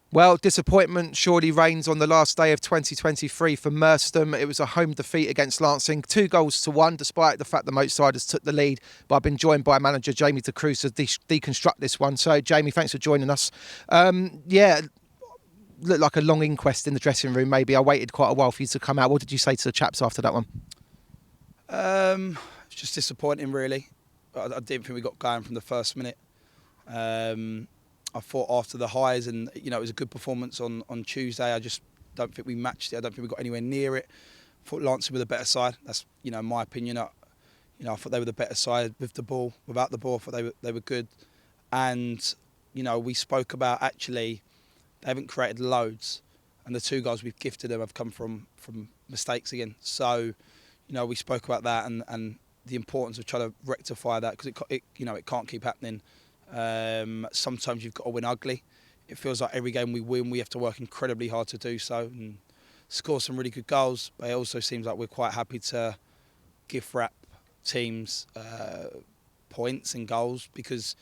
Well, disappointment surely reigns on the last day of 2023 for Merstham. It was a home defeat against Lancing, 2-1, despite the fact the Moatsiders took the lead. But I've been joined by manager Jamie Decruz to deconstruct this one. So, Jamie, thanks for joining us. Yeah, looked like a long inquest in the dressing room. Maybe I waited quite a while for you to come out. What did you say to the chaps after that one? It's just disappointing, really. I didn't think we got going from the first minute. I thought after the highs, and it was a good performance on Tuesday. I just don't think we matched it. I don't think we got anywhere near it. I thought Lancing were the better side. That's my opinion. I thought they were the better side with the ball. Without the ball, I thought they were good. And we spoke about actually they haven't created loads, and the 2 goals we've gifted them have come from mistakes again. So we spoke about that and the importance of trying to rectify that, because it can't keep happening. Sometimes you've got to win ugly. It feels like every game we win, we have to work incredibly hard to do so and score some really good goals. But it also seems like we're quite happy to gift wrap teams points and goals, because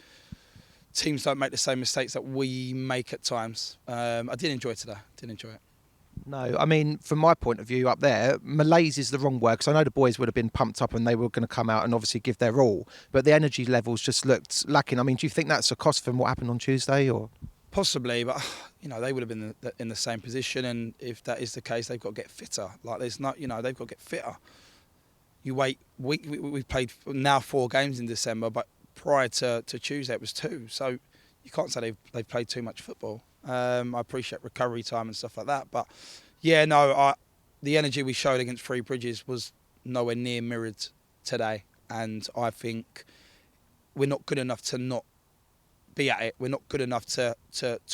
teams don't make the same mistakes that we make at times. I did enjoy it today. Did enjoy it. No, I mean, from my point of view up there, malaise is the wrong word, because I know the boys would have been pumped up and they were going to come out and obviously give their all, but the energy levels just looked lacking. I mean, do you think that's a cost from what happened on Tuesday, or? Possibly, but they would have been in the same position, and if that is the case, they've got to get fitter. Like there's not, they've got to get fitter. You wait. We've played now 4 games in December, but prior to Tuesday it was 2. So you can't say they've played too much football. I appreciate recovery time and stuff like that, but the energy we showed against Three Bridges was nowhere near mirrored today, and I think we're not good enough to not be at it. We're not good enough to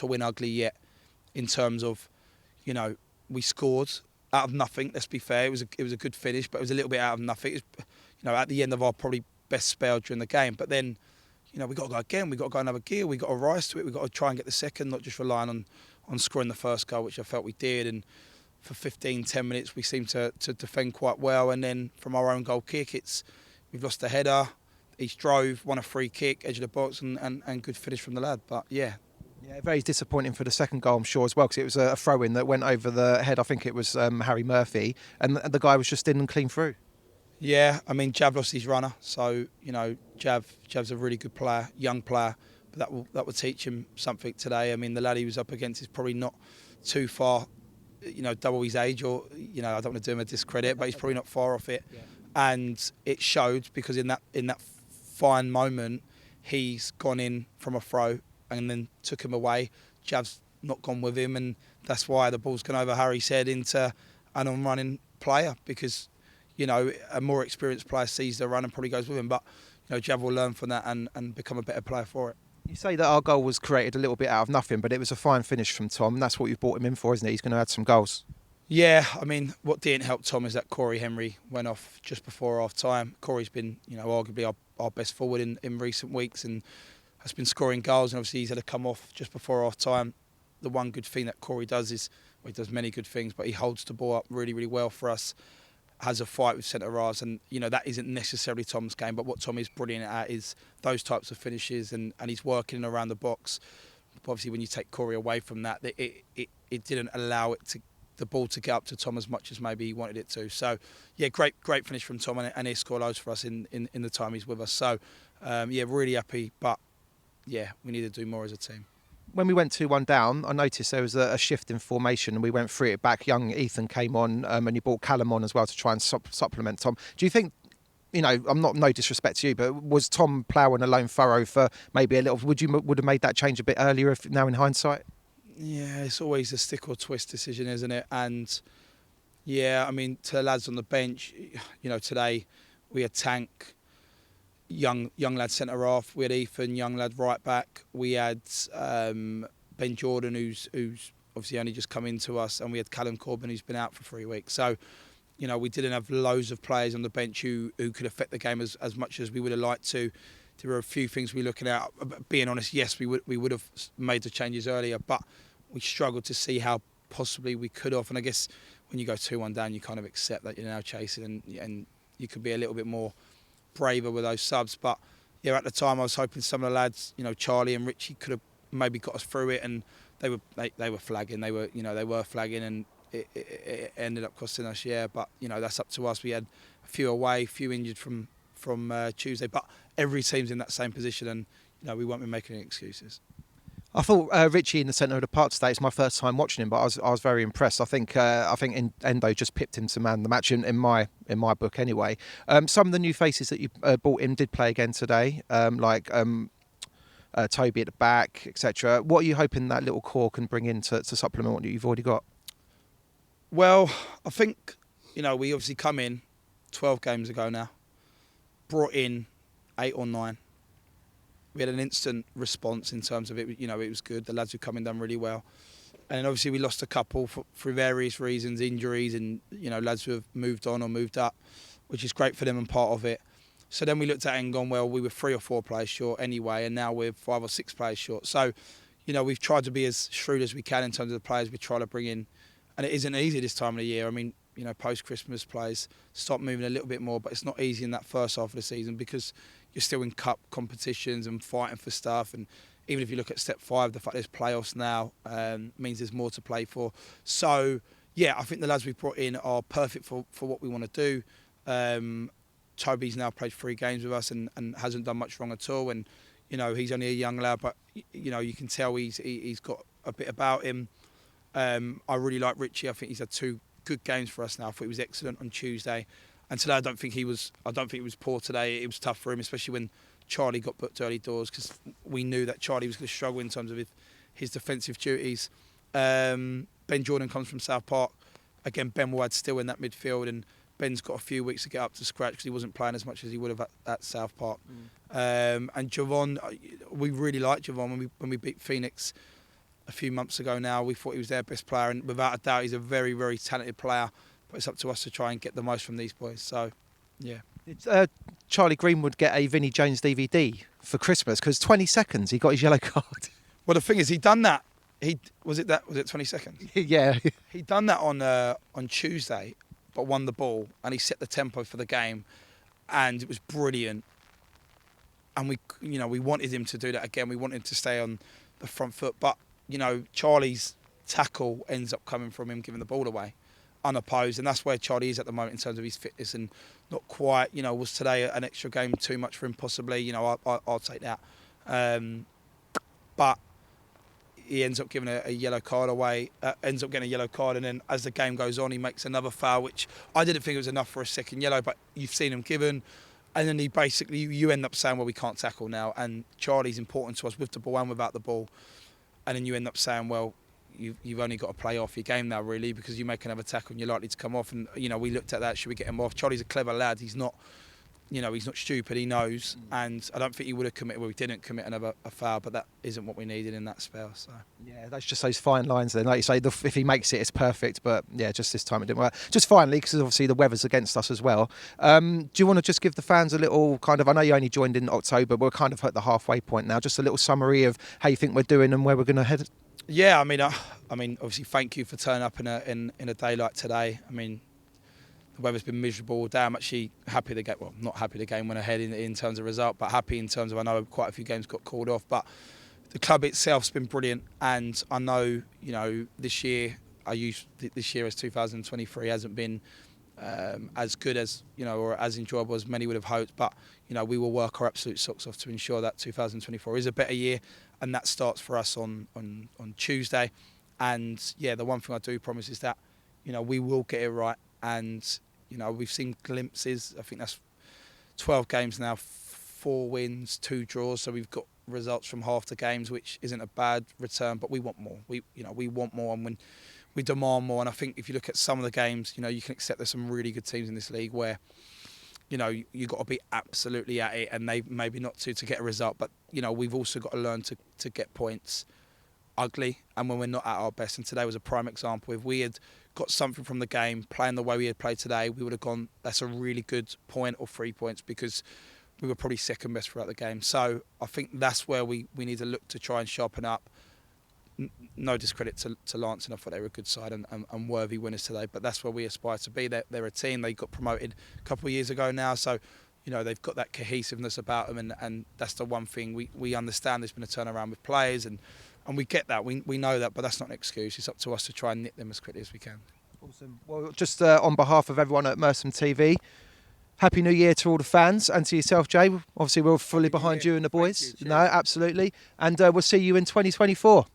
win ugly yet, in terms of, we scored out of nothing. Let's be fair, it was a good finish, but it was a little bit out of nothing. It was, at the end of our probably best spell during the game. But then, we got to go again. We got to go another gear. We got to rise to it. We got to try and get the second, not just relying on scoring the first goal, which I felt we did. And for 15-10 minutes, we seemed to defend quite well. And then from our own goal kick, we've lost a header. Each drove, won a free kick, edge of the box, and good finish from the lad. But yeah, very disappointing for the second goal, I'm sure, as well, because it was a throw-in that went over the head. I think it was Harry Murphy, and the guy was just in and clean through. Yeah, I mean, Jav lost his runner, so Jav's a really good player, young player, but that will teach him something today. I mean, the lad he was up against is probably not too far, double his age, or I don't want to do him a discredit, but he's probably not far off it. Yeah. And it showed, because in that fine moment, he's gone in from a throw and then took him away. Jav's not gone with him, and that's why the ball's gone over Harry's head into an on-running player, because a more experienced player sees the run and probably goes with him. But Jav will learn from that and become a better player for it. You say that our goal was created a little bit out of nothing, but it was a fine finish from Tom, and that's what you've brought him in for, isn't it? He's going to add some goals. Yeah, I mean, what didn't help Tom is that Corey Henry went off just before half time. Corey's been, arguably our best forward in recent weeks, and has been scoring goals, and obviously he's had to come off just before half time. The one good thing that Corey does is, he does many good things, but he holds the ball up really, really well for us. Has a fight with centre halves, and that isn't necessarily Tom's game, but what Tom is brilliant at is those types of finishes, and he's working around the box. But obviously, when you take Corey away from that, it didn't allow the ball to get up to Tom as much as maybe he wanted it to. So yeah, great finish from Tom, and he scored loads for us in the time he's with us. So really happy, but yeah, we need to do more as a team. When we went 2-1 down, I noticed there was a shift in formation, and we went 3 it back. Young Ethan came on, and you brought Callum on as well to try and supplement Tom. Do you think, I'm not, no disrespect to you, but was Tom ploughing a lone furrow for maybe a little? Would have made that change a bit earlier, now in hindsight? Yeah, it's always a stick or twist decision, isn't it? And yeah, I mean, to the lads on the bench, today we had Tank, young lad centre half. We had Ethan, young lad right back. We had Ben Jordan, who's obviously only just come into us, and we had Callum Corbin, who's been out for 3 weeks. So, we didn't have loads of players on the bench who could affect the game as much as we would have liked to. There were a few things we were looking at. Being honest, yes, we would have made the changes earlier, but we struggled to see how possibly we could have. And I guess when you go 2-1 down, you kind of accept that you're now chasing, and you could be a little bit more braver with those subs. But yeah, at the time I was hoping some of the lads, Charlie and Richie, could have maybe got us through it, and they were flagging. They were flagging, and it ended up costing us. Yeah, but that's up to us. We had a few away, a few injured from Tuesday, but every team's in that same position, and we won't be making any excuses. I thought Richie in the centre of the park today. It's my first time watching him, but I was very impressed. I think Endo just pipped him to man the match in my book anyway. Some of the new faces that you brought in did play again today, like Toby at the back, etc. What are you hoping that little core can bring in to supplement what you've already got? Well, I think we obviously come in 12 games ago now, brought in 8 or 9. We had an instant response in terms of it. It was good. The lads who come in done really well, and obviously we lost a couple for various reasons, injuries, and lads who have moved on or moved up, which is great for them and part of it. So then we looked at it and gone, well, we were 3 or 4 players short anyway, and now we're 5 or 6 players short. So, we've tried to be as shrewd as we can in terms of the players we try to bring in, and it isn't easy this time of the year. I mean, post-Christmas players start moving a little bit more, but it's not easy in that first half of the season because you're still in cup competitions and fighting for stuff. And even if you look at step 5, the fact there's playoffs now means there's more to play for. So, yeah, I think the lads we've brought in are perfect for what we want to do. Toby's now played 3 games with us and hasn't done much wrong at all. And, he's only a young lad, but, you can tell he's got a bit about him. I really like Richie. I think he's had 2 good games for us now. I thought he was excellent on Tuesday. And today I don't think he was poor today. It was tough for him, especially when Charlie got booked early doors, because we knew that Charlie was going to struggle in terms of his defensive duties. Ben Jordan comes from South Park. Again, Ben will add still in that midfield, and Ben's got a few weeks to get up to scratch because he wasn't playing as much as he would have at South Park. And Javon, we really liked Javon when we beat Phoenix a few months ago now. We thought he was their best player, and without a doubt he's a very, very talented player. But it's up to us to try and get the most from these boys. So, yeah. Did Charlie Greenwood get a Vinnie Jones DVD for Christmas? Because 20 seconds, he got his yellow card. Well, the thing is, he done that. Was it 20 seconds? Yeah. He done that on Tuesday, but won the ball, and he set the tempo for the game, and it was brilliant. And we wanted him to do that again. We wanted him to stay on the front foot, but Charlie's tackle ends up coming from him giving the ball away unopposed, and that's where Charlie is at the moment in terms of his fitness, and not quite, was today an extra game too much for him possibly? I'll take that. But he ends up giving a yellow card away, ends up getting a yellow card, and then as the game goes on, he makes another foul, which I didn't think it was enough for a second yellow, but you've seen him given. And then you end up saying, well, we can't tackle now, and Charlie's important to us with the ball and without the ball. And then you end up saying, well, you've only got to play off your game now, really, because you make another tackle and you're likely to come off. And, we looked at that, should we get him off? Charlie's a clever lad. He's not, he's not stupid. He knows. And I don't think he would have committed, well, we didn't commit a foul, but that isn't what we needed in that spell. So yeah, that's just those fine lines then. Like you say, if he makes it, it's perfect. But, yeah, just this time it didn't work. Just finally, because obviously the weather's against us as well, do you want to just give the fans a little kind of, I know you only joined in October, but we're kind of at the halfway point now, just a little summary of how you think we're doing and where we're going to head? Yeah, I mean, obviously, thank you for turning up in a day like today. I mean, the weather's been miserable all day. I'm actually happy the game. Well, not happy the game went ahead in terms of result, but happy in terms of I know quite a few games got called off. But the club itself's been brilliant, and I know this year this year as 2023 hasn't been as good as or as enjoyable as many would have hoped. But we will work our absolute socks off to ensure that 2024 is a better year. And that starts for us on Tuesday. And, yeah, the one thing I do promise is that, we will get it right. And, we've seen glimpses. I think that's 12 games now, 4 wins, 2 draws. So we've got results from half the games, which isn't a bad return. But we want more. We want more, and when we demand more. And I think if you look at some of the games, you can accept there's some really good teams in this league where you've got to be absolutely at it, and they maybe not to get a result. But, we've also got to learn to get points ugly and when we're not at our best. And today was a prime example. If we had got something from the game, playing the way we had played today, we would have gone, that's a really good point or 3 points, because we were probably second best throughout the game. So I think that's where we need to look to try and sharpen up. No discredit to Lance, and I thought they were a good side and worthy winners today, but that's where we aspire to be. They're a team. They got promoted a couple of years ago now, so they've got that cohesiveness about them, and that's the one thing we understand. There's been a turnaround with players, and And we get that, we know that, but that's not an excuse. It's up to us to try and nip them as quickly as we can. Awesome. Well, just on behalf of everyone at Merstham TV, Happy New Year to all the fans and to yourself, Jay. Obviously, we're fully behind you and the boys. You. No, absolutely. And we'll see you in 2024.